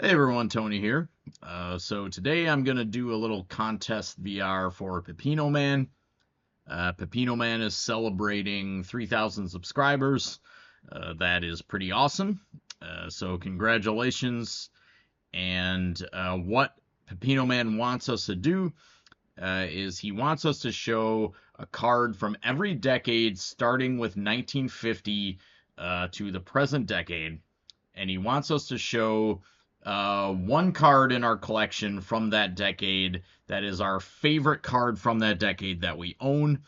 Hey everyone, Tony here. So today I'm gonna do a little contest VR for Pepino Man. Pepino Man is celebrating 3,000 subscribers. That is pretty awesome. So congratulations. And what Pepino Man wants us to do is he wants us to show a card from every decade, starting with 1950 to the present decade, and he wants us to show one card in our collection from that decade that is our favorite card from that decade that we own.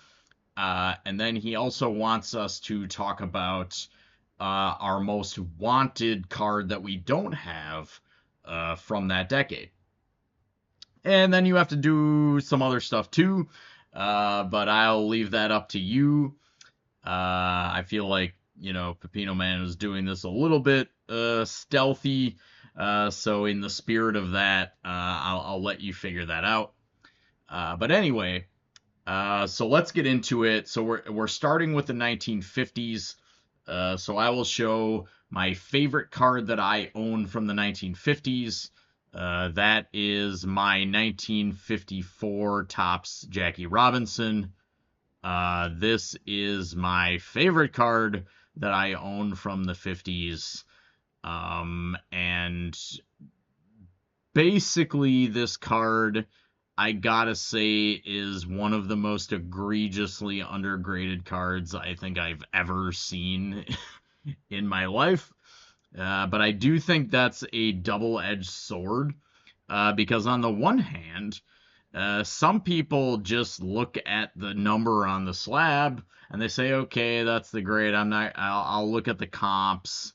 And then he also wants us to talk about our most wanted card that we don't have from that decade. And then you have to do some other stuff too, but I'll leave that up to you. I feel like, Pepino Man is doing this a little bit stealthy. So in the spirit of that, I'll let you figure that out. But anyway, so let's get into it. So we're starting with the 1950s. So I will show my favorite card that I own from the 1950s. That is my 1954 Topps Jackie Robinson. This is my favorite card that I own from the 50s. And basically, this card, I gotta say, is one of the most egregiously undergraded cards I think I've ever seen in my life. But I do think that's a double-edged sword, because on the one hand, some people just look at the number on the slab and they say, okay, that's the grade. I'll look at the comps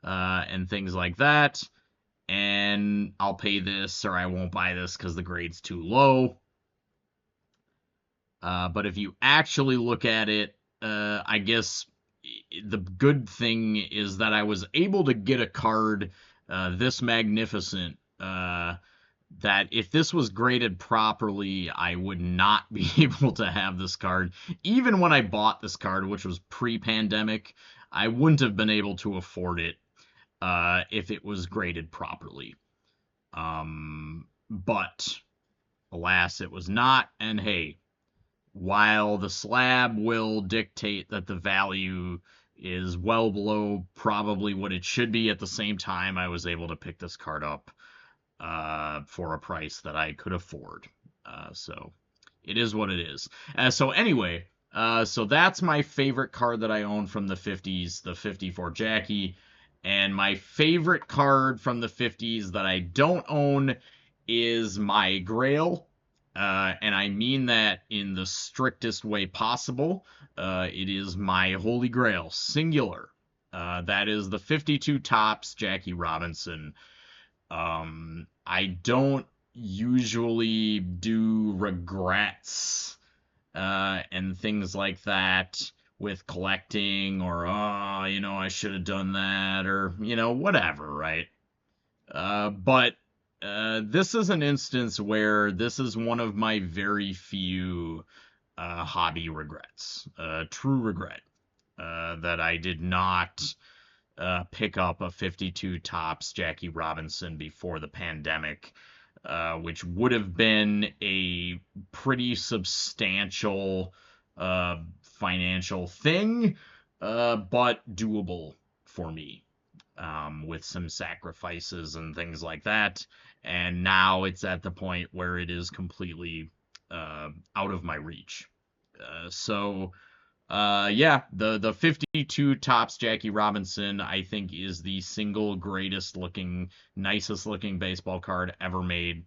and things like that, and I'll pay this or I won't buy this because the grade's too low. But if you actually look at it, I guess the good thing is that I was able to get a card this magnificent, that if this was graded properly, I would not be able to have this card. Even when I bought this card, which was pre-pandemic, I wouldn't have been able to afford it if it was graded properly. But alas, it was not. And hey, while the slab will dictate that the value is well below probably what it should be, at the same time, I was able to pick this card up for a price that I could afford. So it is what it is. So anyway, so that's my favorite card that I own from the 50s, the 54 Jackie. And my favorite card from the 50s that I don't own is my Grail. And I mean that in the strictest way possible. It is my Holy Grail, singular. That is the 52 Topps Jackie Robinson. I don't usually do regrets and things like that with collecting, or I should have done that, or whatever, right? But this is an instance where this is one of my very few hobby regrets, true regret, that I did not pick up a 52 Topps Jackie Robinson before the pandemic, which would have been a pretty substantial financial thing, but doable for me, with some sacrifices and things like that. And now it's at the point where it is completely out of my reach. Yeah, the 52 Topps Jackie Robinson, I think, is the single greatest looking, nicest looking baseball card ever made.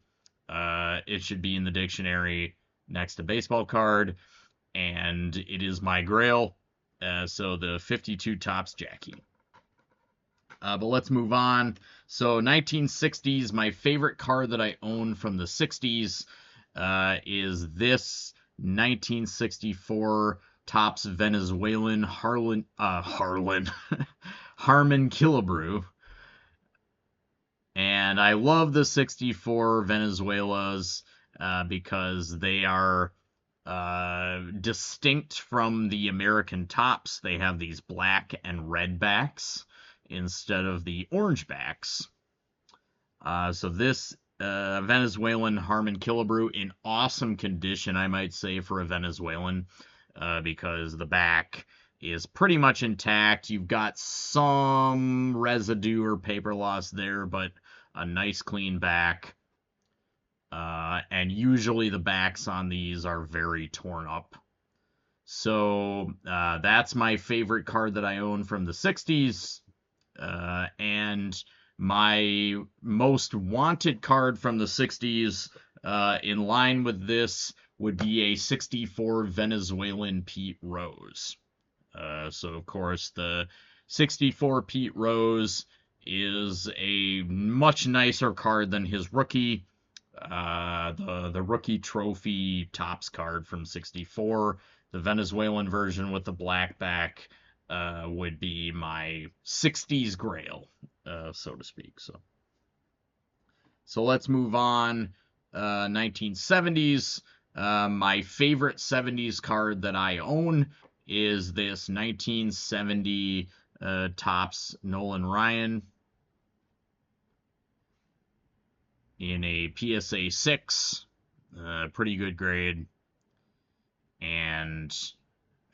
It should be in the dictionary next to baseball card, and it is my grail. So the 52 Topps Jackie. But let's move on. So 1960s, my favorite card that I own from the 60s is this 1964 Topps Venezuelan Harlan Harmon Killebrew. And I love the 64 Venezuelas because they are distinct from the American Topps. They have these black and red backs instead of the orange backs. So this Venezuelan Harmon Killebrew in awesome condition, I might say, for a Venezuelan, because the back is pretty much intact. You've got some residue or paper loss there, but a nice clean back. And usually the backs on these are very torn up. So that's my favorite card that I own from the 60s. And my most wanted card from the 60s, in line with this, would be a 64 Venezuelan Pete Rose. So, of course, the 64 Pete Rose is a much nicer card than his rookie. The rookie trophy tops card from 64. The Venezuelan version with the black back would be my 60s grail, so to speak. So let's move on. 1970s. My favorite 70s card that I own is this 1970 Topps Nolan Ryan in a PSA 6. Pretty good grade. And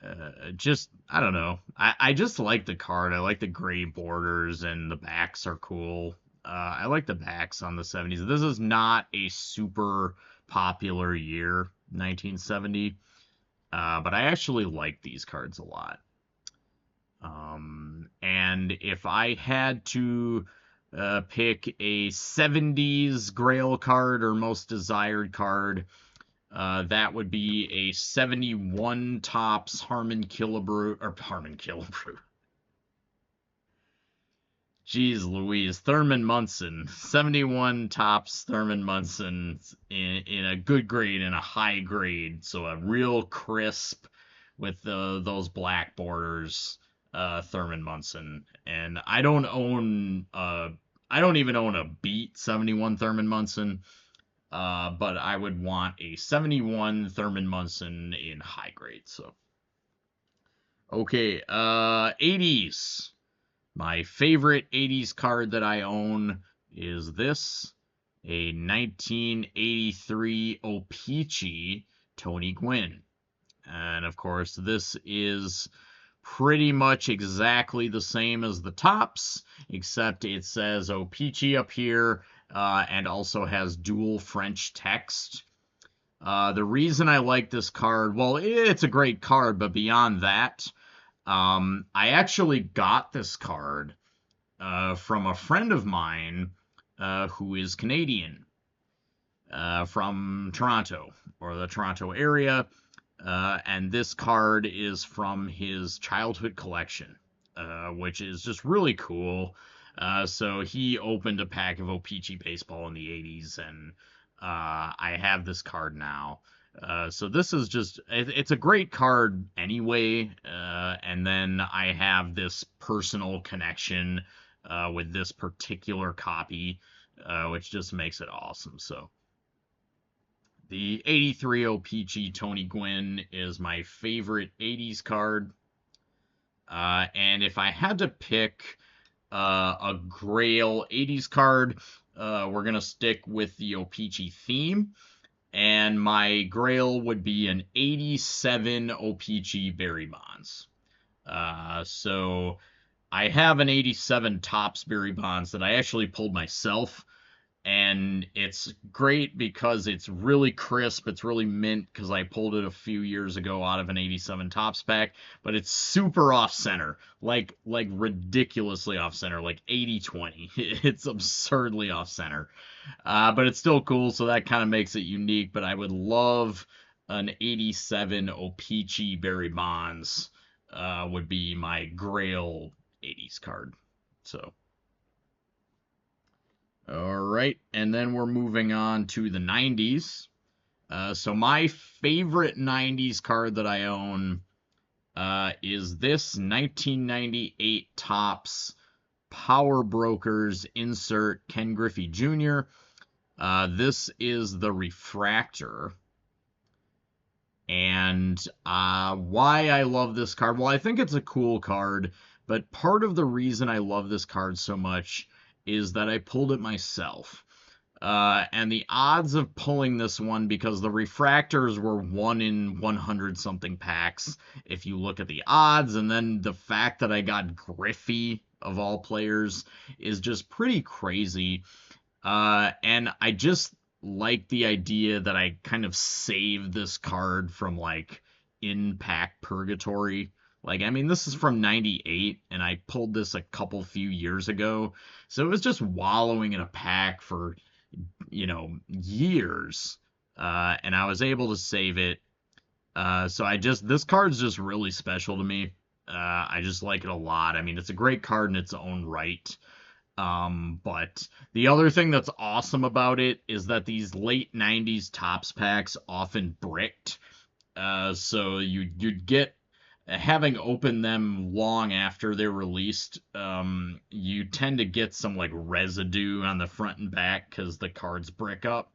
I don't know. I just like the card. I like the gray borders, and the backs are cool. I like the backs on the 70s. This is not a super popular year, 1970, but I actually like these cards a lot. And if I had to pick a 70s Grail card or most desired card, that would be a 71 Topps Harmon Killebrew. Jeez Louise, Thurman Munson. 71 Topps Thurman Munson in a good grade, in a high grade. So a real crisp with those black borders, Thurman Munson. And I don't even own a beat 71 Thurman Munson. But I would want a 71 Thurman Munson in high grade. So, okay, 80s. My favorite 80s card that I own is this, a 1983 O-Pee-Chee Tony Gwynn. And of course, this is pretty much exactly the same as the Topps, except it says O-Pee-Chee up here, and also has dual French text. The reason I like this card, well, it's a great card, but beyond that, I actually got this card from a friend of mine who is Canadian, from Toronto, or the Toronto area, and this card is from his childhood collection, which is just really cool. So he opened a pack of O-Pee-Chee baseball in the 80s, and I have this card now. So this is just, it's a great card anyway, and then I have this personal connection with this particular copy, which just makes it awesome. So the 83 O-Pee-Chee Tony Gwynn is my favorite 80s card. And if I had to pick a Grail 80s card, we're going to stick with the O-Pee-Chee theme. And my Grail would be an 87 O-Pee-Chee Barry Bonds. So I have an 87 Topps Barry Bonds that I actually pulled myself. And it's great because it's really crisp. It's really mint because I pulled it a few years ago out of an 87 Topps pack. But it's super off-center, like ridiculously off-center, like 80-20. It's absurdly off-center. But it's still cool, so that kind of makes it unique. But I would love an 87 O-Pee-Chee Barry Bonds, would be my Grail 80s card. So. All right, and then we're moving on to the 90s. So my favorite 90s card that I own is this 1998 Topps Power Brokers insert Ken Griffey Jr. This is the Refractor. And why I love this card? Well, I think it's a cool card, but part of the reason I love this card so much is that I pulled it myself. And the odds of pulling this one, because the refractors were 1 in 100 something packs, if you look at the odds, and then the fact that I got Griffey, of all players, is just pretty crazy. And I just like the idea that I kind of saved this card from like in-pack purgatory. Like, I mean, this is from 98, and I pulled this a couple few years ago. So it was just wallowing in a pack for, years. And I was able to save it. This card's just really special to me. I just like it a lot. I mean, it's a great card in its own right. But the other thing that's awesome about it is that these late 90s Topps packs often bricked. So you'd get, having opened them long after they're released, you tend to get some like residue on the front and back because the cards brick up.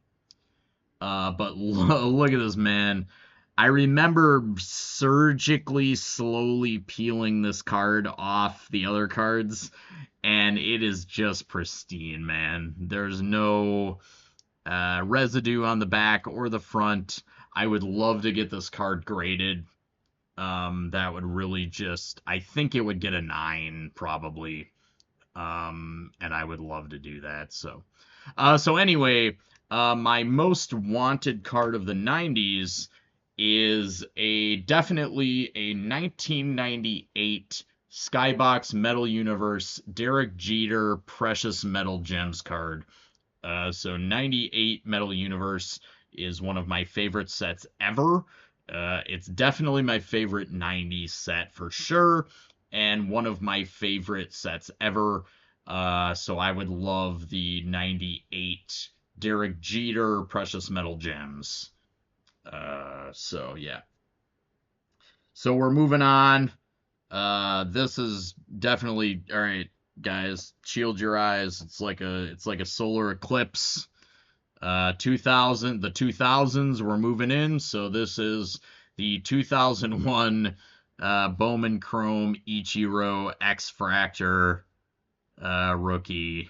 But look at this, man. I remember surgically slowly peeling this card off the other cards, and it is just pristine, man. There's no residue on the back or the front. I would love to get this card graded. That would really just, I think it would get a 9 probably. And I would love to do that. So anyway, my most wanted card of the 90s is definitely a 1998 Skybox Metal Universe Derek Jeter Precious Metal Gems card. So 98 Metal Universe is one of my favorite sets ever. It's definitely my favorite 90s set for sure, and one of my favorite sets ever. So I would love the 98 Derek Jeter Precious Metal Gems. So yeah. So we're moving on. This is definitely all right, guys. Shield your eyes. It's like a solar eclipse. The 2000s we're moving in. So this is the 2001 Bowman Chrome Ichiro X Fractor rookie.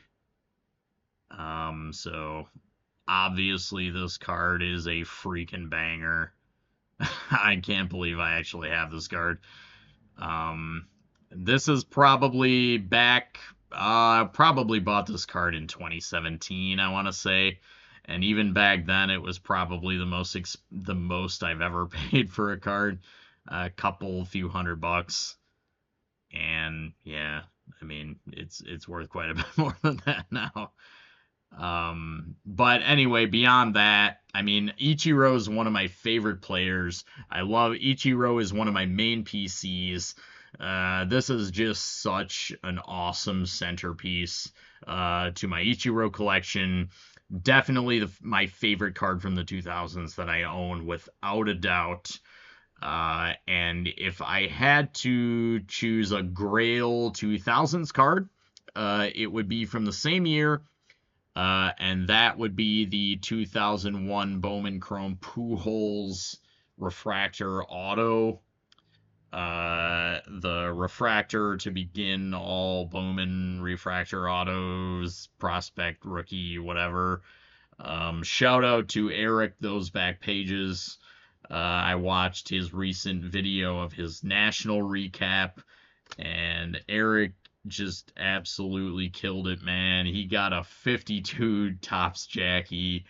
So obviously this card is a freaking banger. I can't believe I actually have this card. This is probably back. Probably bought this card in 2017, I want to say, and even back then, it was probably the most I've ever paid for a card, a few $100, and yeah, I mean it's worth quite a bit more than that now. But anyway, beyond that, I mean, Ichiro is one of my favorite players. I love Ichiro is one of my main PCs. This is just such an awesome centerpiece to my Ichiro collection. Definitely my favorite card from the 2000s that I own without a doubt. And if I had to choose a Grail 2000s card, it would be from the same year. And that would be the 2001 Bowman Chrome Pujols Refractor Auto. The refractor to begin all Bowman Refractor Autos, Prospect, Rookie, whatever. Shout out to Eric, those back pages. I watched his recent video of his national recap, and Eric just absolutely killed it, man. He got a 52 Topps Jackie,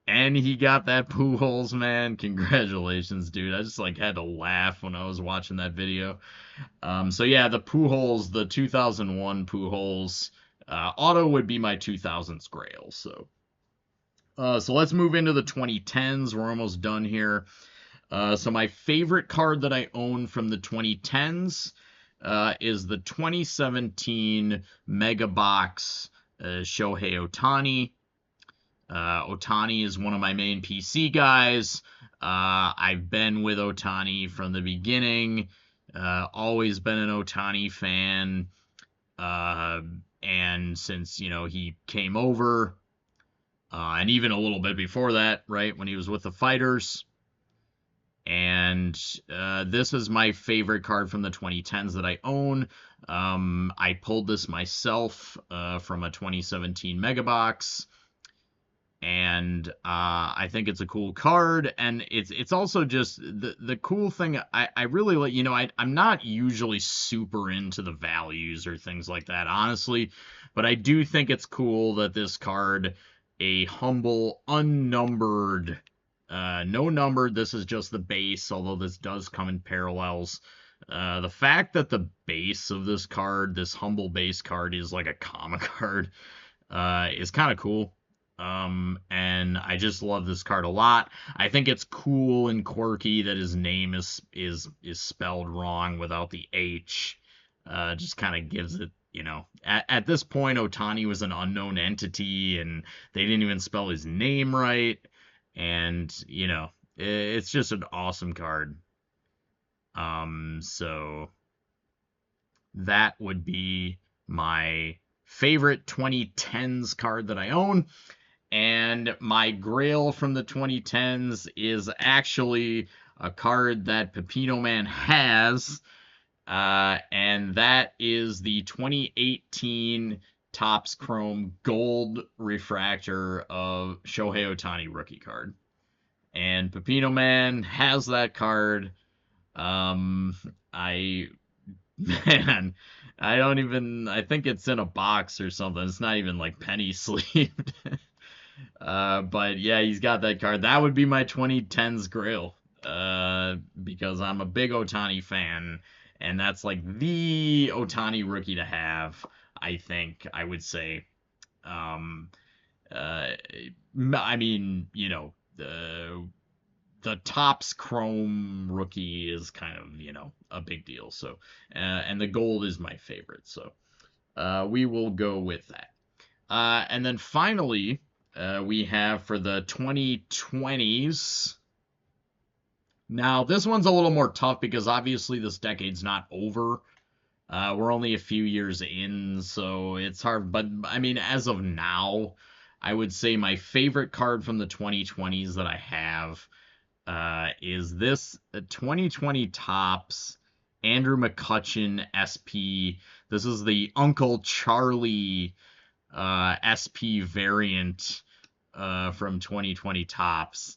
and he got that Pujols, man. Congratulations, dude. I just had to laugh when I was watching that video. So yeah, the Pujols, the 2001 Pujols auto would be my 2000s Grail. So let's move into the 2010s. We're almost done here. So my favorite card that I own from the 2010s is the 2017 Mega Box Shohei Ohtani. Ohtani is one of my main PC guys. I've been with Ohtani from the beginning. Always been an Ohtani fan. And since, he came over, and even a little bit before that, right, when he was with the Fighters. And this is my favorite card from the 2010s that I own. I pulled this myself from a 2017 Mega Box, and I think it's a cool card, and it's also just the cool thing. I really like, I'm not usually super into the values or things like that, honestly, but I do think it's cool that this card, a humble unnumbered, no numbered, this is just the base, although this does come in parallels. The fact that the base of this card, this humble base card, is like a comic card, is kind of cool. And I just love this card a lot. I think it's cool and quirky that his name is spelled wrong without the H. Just kind of gives it, at this point, Otani was an unknown entity, and they didn't even spell his name right. And, it's just an awesome card. So that would be my favorite 2010s card that I own. And my grail from the 2010s is actually a card that Pepino Man has, and that is the 2018 Topps Chrome Gold Refractor of Shohei Otani rookie card. And Pepino Man has that card. I Man, I think it's in a box or something. It's not even like penny sleeved. But yeah, he's got that card. That would be my 2010s grail. Because I'm a big Otani fan, and that's like the Otani rookie to have, I think, I would say. Um, uh, I mean, the Topps Chrome rookie is kind of, a big deal. So, and the gold is my favorite. So, we will go with that. And then finally, we have for the 2020s. Now, this one's a little more tough because obviously this decade's not over. We're only a few years in, so it's hard. But I mean, as of now, I would say my favorite card from the 2020s that I have is this 2020 Topps Andrew McCutchen SP. This is the Uncle Charlie SP variant from 2020 Topps.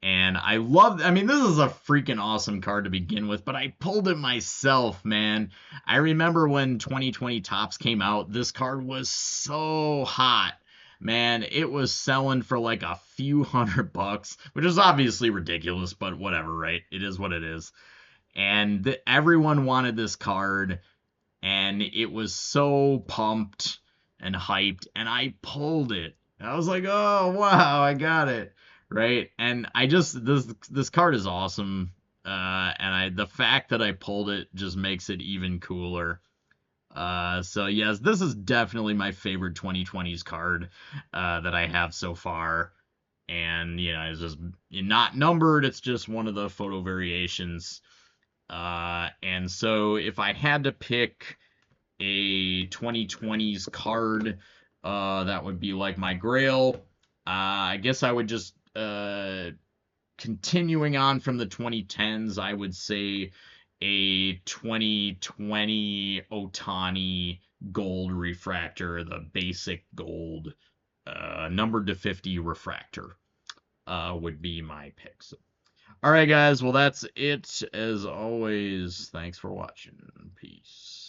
And I mean, this is a freaking awesome card to begin with, but I pulled it myself, man. I remember when 2020 Topps came out, this card was so hot. Man, it was selling for like a few $100, which is obviously ridiculous, but whatever, right? It is what it is. And everyone wanted this card, and it was so pumped and hyped, and I pulled it. I was like, oh wow, I got it, right? And I just this card is awesome, and the fact that I pulled it just makes it even cooler. So yes, this is definitely my favorite 2020s card that I have so far, and it's just not numbered. It's just one of the photo variations. And so if I had to pick a 2020s card, that would be like my grail. I guess I would just, continuing on from the 2010s, I would say a 2020 Otani gold refractor, the basic gold, numbered to 50 refractor, would be my pick. So, all right, guys. Well, that's it. As always, thanks for watching. Peace.